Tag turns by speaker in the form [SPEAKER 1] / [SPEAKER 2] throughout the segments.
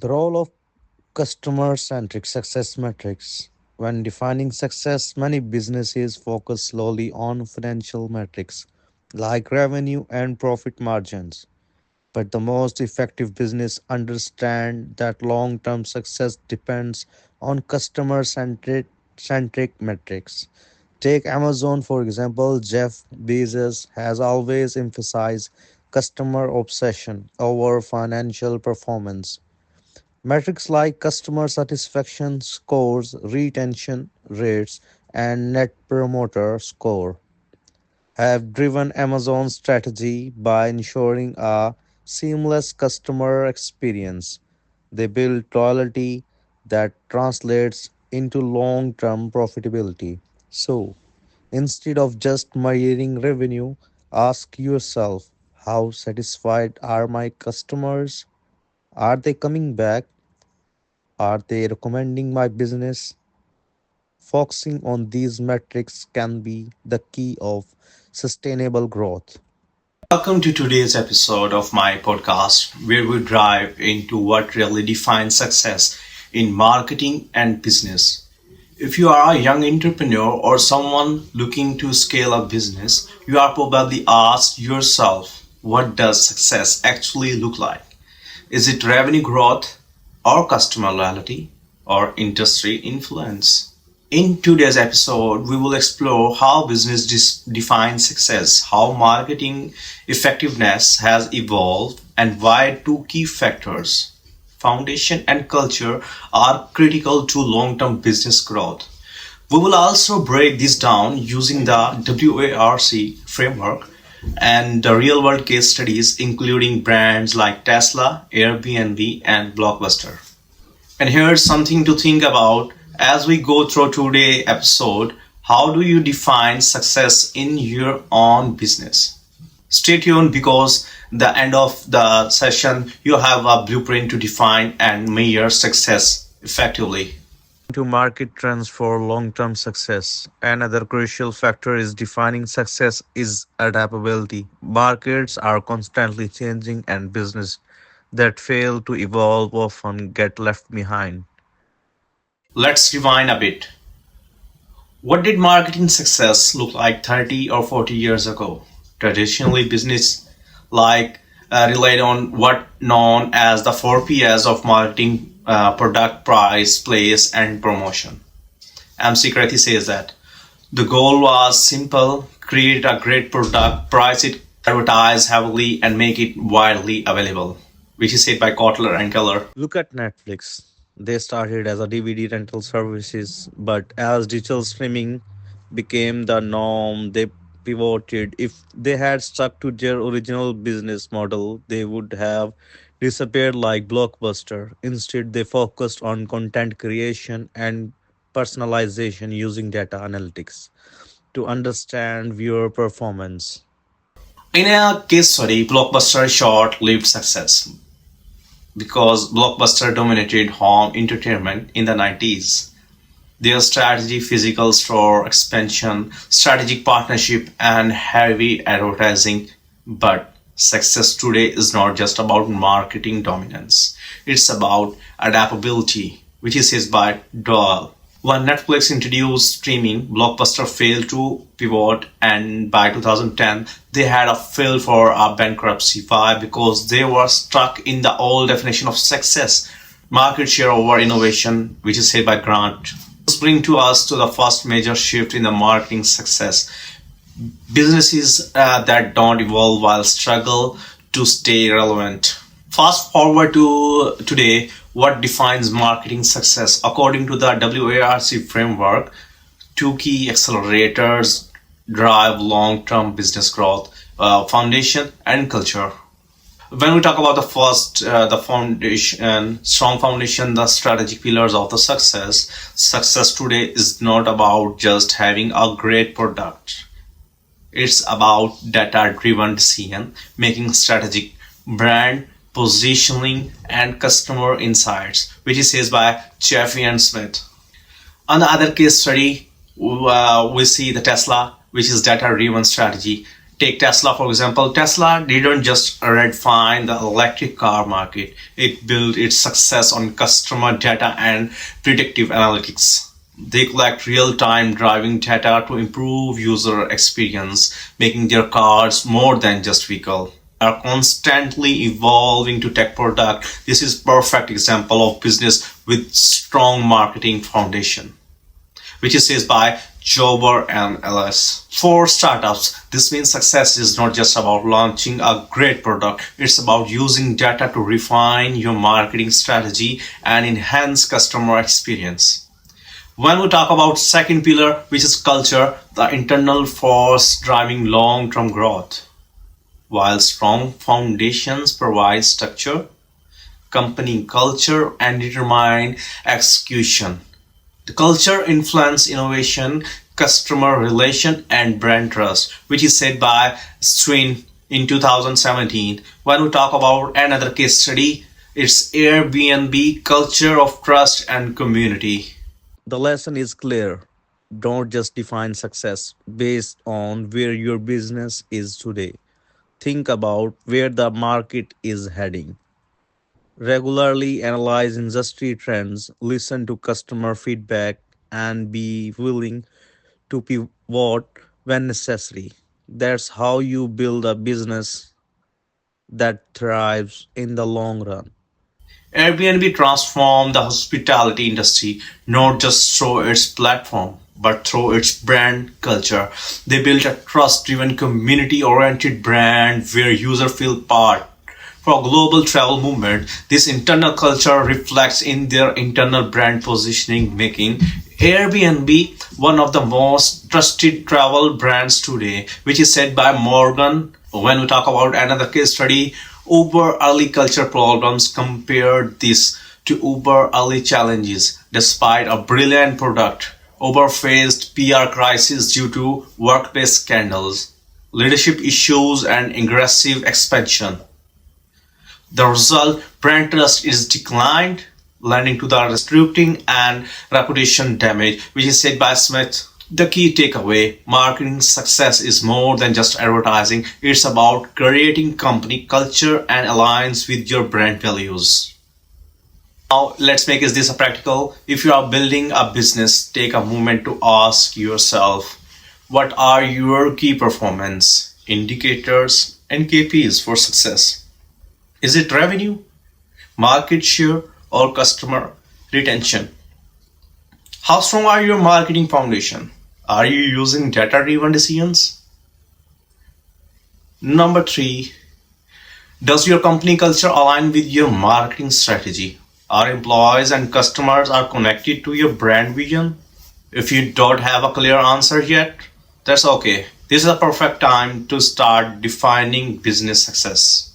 [SPEAKER 1] The role of customer centric success metrics. When defining success, many businesses focus solely on financial metrics like revenue and profit margins. But the most effective business understand that long-term success depends on customer centric metrics. Take Amazon for example. Jeff Bezos has always emphasized customer obsession over financial performance. Metrics like customer satisfaction scores, retention rates, and net promoter score have driven Amazon's strategy by ensuring a seamless customer experience. They build loyalty that translates into long term profitability. So, instead of just measuring revenue, ask yourself, how satisfied are my customers? Are they coming back? Are they recommending my business? Focusing on these metrics can be the key of sustainable growth.
[SPEAKER 2] Welcome to today's episode of my podcast, where we dive into what really defines success in marketing and business. If you are a young entrepreneur or someone looking to scale a business, you are probably asked yourself, what does success actually look like? Is it revenue growth, or customer loyalty, or industry influence? In today's episode, we will explore how business defines success, how marketing effectiveness has evolved, and why two key factors, foundation and culture, are critical to long term business growth. We will also break this down using the WARC framework and the real world case studies, including brands like Tesla, Airbnb, and Blockbuster. And here's something to think about as we go through today's episode. How do you define success in your own business? Stay tuned, because the end of the session you have a blueprint to define and measure success effectively.
[SPEAKER 1] To market trends for long-term success. Another crucial factor is defining success is adaptability. Markets are constantly changing and business that fail to evolve often get left behind.
[SPEAKER 2] Let's rewind a bit. What did marketing success look like 30 or 40 years ago? Traditionally, business like relied on what known as the 4Ps of marketing: product, price, place, and promotion. MC Krati says that the goal was simple: create a great product, price it, advertise heavily, and make it widely available, which is said by Kotler and Keller.
[SPEAKER 1] Look at Netflix. They started as a DVD rental services, but as digital streaming became the norm, they pivoted. If they had stuck to their original business model, they would have disappeared like Blockbuster. Instead, they focused on content creation and personalization using data analytics to understand viewer performance.
[SPEAKER 2] In a case study, Blockbuster short-lived success because Blockbuster dominated home entertainment in the 90s. Their strategy, physical store expansion, strategic partnership, and heavy advertising. But success today is not just about marketing dominance. It's about adaptability, which is said by Doyle. When Netflix introduced streaming, Blockbuster failed to pivot, and by 2010, they had a fill for a bankruptcy. Why? Because they were stuck in the old definition of success: market share over innovation, which is said by Grant. This brings to us to the first major shift in the marketing success. Businesses that don't evolve while struggle to stay relevant. Fast forward to today, what defines marketing success? According to the WARC framework, two key accelerators drive long-term business growth: foundation and culture. When we talk about the first, the foundation, strong foundation, the strategic pillars of the success today is not about just having a great product. It's about data-driven decision making, strategic brand positioning, and customer insights, which is said by Jeffrey and Smith. On the other case study, we see the Tesla, which is data-driven strategy. Take Tesla, for example. Tesla didn't just redefine the electric car market, it built its success on customer data and predictive analytics. They collect real time driving data to improve user experience, making their cars more than just vehicle. Are constantly evolving to tech product. This is perfect example of business with strong marketing foundation, which is says by Jober and LS. For startups, this means success is not just about launching a great product, it's about using data to refine your marketing strategy and enhance customer experience. When we talk about second pillar, which is culture, the internal force driving long-term growth. While strong foundations provide structure, company culture and determine execution. The culture influence innovation, customer relation, and brand trust, which is said by Swin in 2017. When we talk about another case study, it's Airbnb culture of trust and community.
[SPEAKER 1] The lesson is clear. Don't just define success based on where your business is today. Think about where the market is heading. Regularly analyze industry trends, listen to customer feedback, and be willing to pivot when necessary. That's how you build a business that thrives in the long run.
[SPEAKER 2] Airbnb transformed the hospitality industry not just through its platform, but through its brand culture. They built a trust driven, community oriented brand where users feel part. For a global travel movement, this internal culture reflects in their internal brand positioning, making Airbnb one of the most trusted travel brands today, which is said by Morgan. When we talk about another case study, Uber early culture problems compared this to Uber early challenges. Despite a brilliant product, Uber faced PR crisis due to workplace scandals, leadership issues, and aggressive expansion. The result, brand trust is declined, leading to the restructuring and reputation damage, which is said by Smith. The key takeaway, marketing success is more than just advertising, it's about creating company culture and aligns with your brand values. Now, let's make this a practical. If you are building a business, take a moment to ask yourself, what are your key performance indicators and KPIs for success? Is it revenue, market share, or customer retention? How strong are your marketing foundation? Are you using data-driven decisions? Number three, does your company culture align with your marketing strategy? Are employees and customers are connected to your brand vision? If you don't have a clear answer yet, that's okay. This is a perfect time to start defining business success.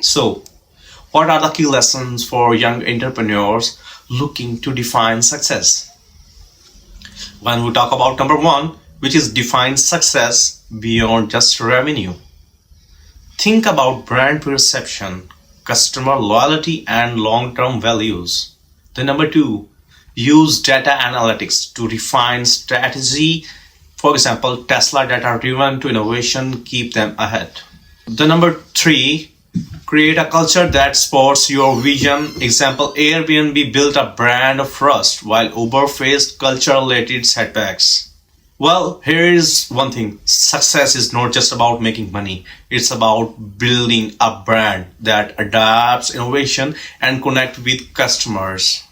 [SPEAKER 2] So, what are the key lessons for young entrepreneurs looking to define success? When we talk about number one, which is define success beyond just revenue. Think about brand perception, customer loyalty, and long term values. The number two, use data analytics to refine strategy. For example, Tesla data driven to innovation, keep them ahead. The number three, create a culture that supports your vision. Example, Airbnb built a brand of trust while Uber faced culture related setbacks. Well, here is one thing. Success is not just about making money. It's about building a brand that adapts innovation and connect with customers.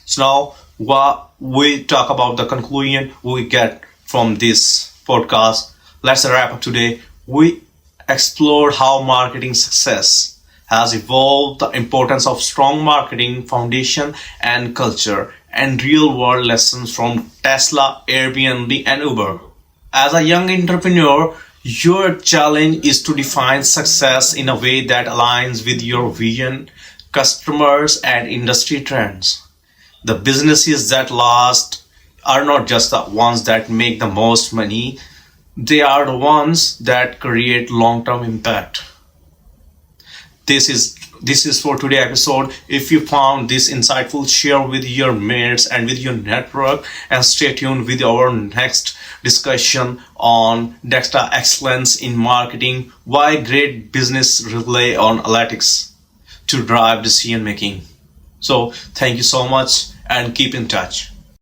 [SPEAKER 2] So now what we talk about the conclusion we get from this podcast. Let's wrap up today. We explored how marketing success has evolved, the importance of strong marketing foundation and culture, and real world lessons from Tesla, Airbnb, and Uber. As a young entrepreneur, your challenge is to define success in a way that aligns with your vision, customers, and industry trends. The businesses that last are not just the ones that make the most money, they are the ones that create long term impact. This is this is for today episode. If you found this insightful, share with your mates and with your network, and stay tuned with our next discussion on data excellence in marketing, why great business rely on analytics to drive decision making. So thank you so much and keep in touch.